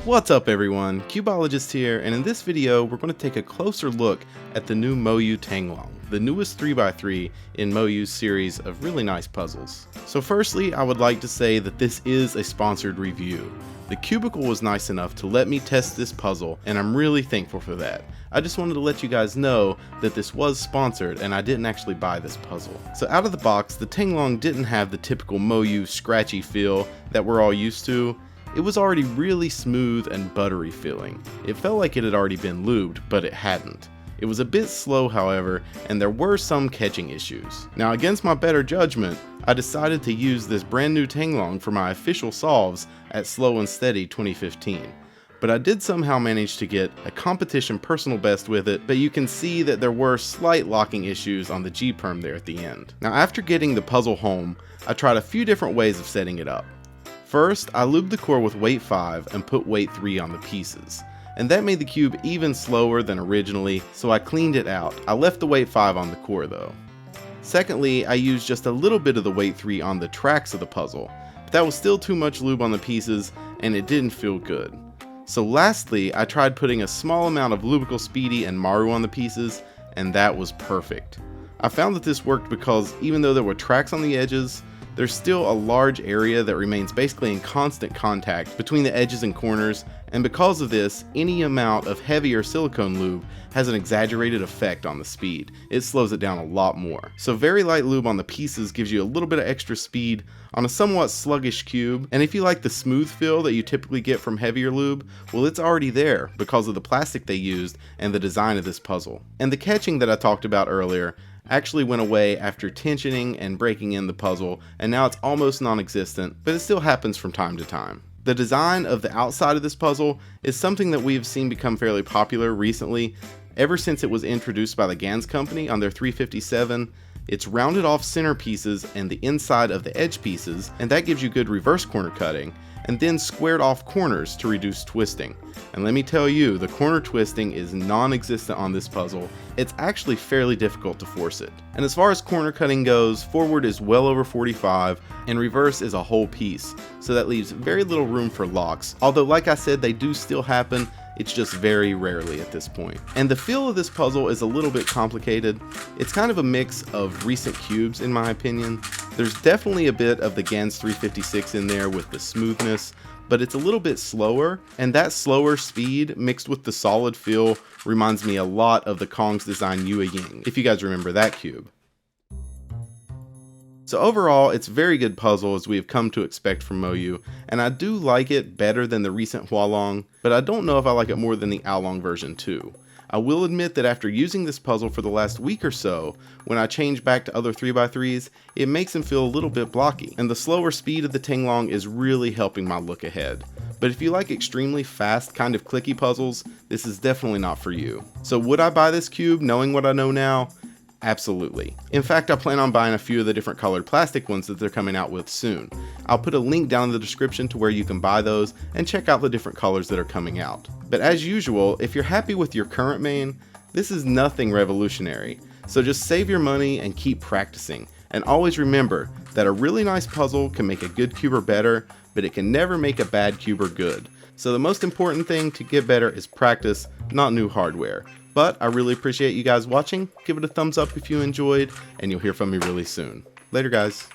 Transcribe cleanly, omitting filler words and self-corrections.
What's up everyone, Cubeologist here, and in this video we're going to take a closer look at the new MoYu TangLong, the newest 3x3 in MoYu's series of really nice puzzles. So firstly, I would like to say that this is a sponsored review. The Cubicle was nice enough to let me test this puzzle, and I'm really thankful for that. I just wanted to let you guys know that this was sponsored and I didn't actually buy this puzzle. So out of the box, the TangLong didn't have the typical MoYu scratchy feel that we're all used to. It was already really smooth and buttery feeling. It felt like it had already been lubed, but it hadn't. It was a bit slow, however, and there were some catching issues. Now, against my better judgment, I decided to use this brand new TangLong for my official solves at Slow and Steady 2015. But I did somehow manage to get a competition personal best with it, but you can see that there were slight locking issues on the G-perm there at the end. Now, after getting the puzzle home, I tried a few different ways of setting it up. First, I lubed the core with weight 5 and put weight 3 on the pieces. And that made the cube even slower than originally, so I cleaned it out. I left the weight 5 on the core though. Secondly, I used just a little bit of the weight 3 on the tracks of the puzzle, but that was still too much lube on the pieces and it didn't feel good. So lastly, I tried putting a small amount of Lubical Speedy and Maru on the pieces, and that was perfect. I found that this worked because even though there were tracks on the edges, there's still a large area that remains basically in constant contact between the edges and corners, and because of this, any amount of heavier silicone lube has an exaggerated effect on the speed. It slows it down a lot more. So very light lube on the pieces gives you a little bit of extra speed on a somewhat sluggish cube, and if you like the smooth feel that you typically get from heavier lube, well, it's already there because of the plastic they used and the design of this puzzle. And the catching that I talked about earlier actually went away after tensioning and breaking in the puzzle, and now it's almost non-existent, but it still happens from time to time. The design of the outside of this puzzle is something that we've seen become fairly popular recently. Ever since it was introduced by the Gans company on their 357, it's rounded off center pieces and the inside of the edge pieces, and that gives you good reverse corner cutting, and then squared off corners to reduce twisting. And let me tell you, the corner twisting is non-existent on this puzzle. It's actually fairly difficult to force it. And as far as corner cutting goes, forward is well over 45 and reverse is a whole piece, so that leaves very little room for locks. Although like I said, they do still happen, it's just very rarely at this point. And the feel of this puzzle is a little bit complicated. It's kind of a mix of recent cubes in my opinion. There's definitely a bit of the Gans 356 in there with the smoothness, but it's a little bit slower, and that slower speed mixed with the solid feel reminds me a lot of the Kong's Design Yue Ying, if you guys remember that cube. So overall, it's a very good puzzle as we have come to expect from MoYu, and I do like it better than the recent Hualong, but I don't know if I like it more than the Aolong version too. I will admit that after using this puzzle for the last week or so, when I change back to other 3x3s, it makes them feel a little bit blocky, and the slower speed of the TangLong is really helping my look ahead. But if you like extremely fast, kind of clicky puzzles, this is definitely not for you. So would I buy this cube knowing what I know now? Absolutely. In fact, I plan on buying a few of the different colored plastic ones that they're coming out with soon. I'll put a link down in the description to where you can buy those and check out the different colors that are coming out. But as usual, if you're happy with your current main, this is nothing revolutionary. So just save your money and keep practicing. And always remember that a really nice puzzle can make a good cuber better, but it can never make a bad cuber good. So the most important thing to get better is practice, not new hardware. But I really appreciate you guys watching. Give it a thumbs up if you enjoyed, and you'll hear from me really soon. Later, guys.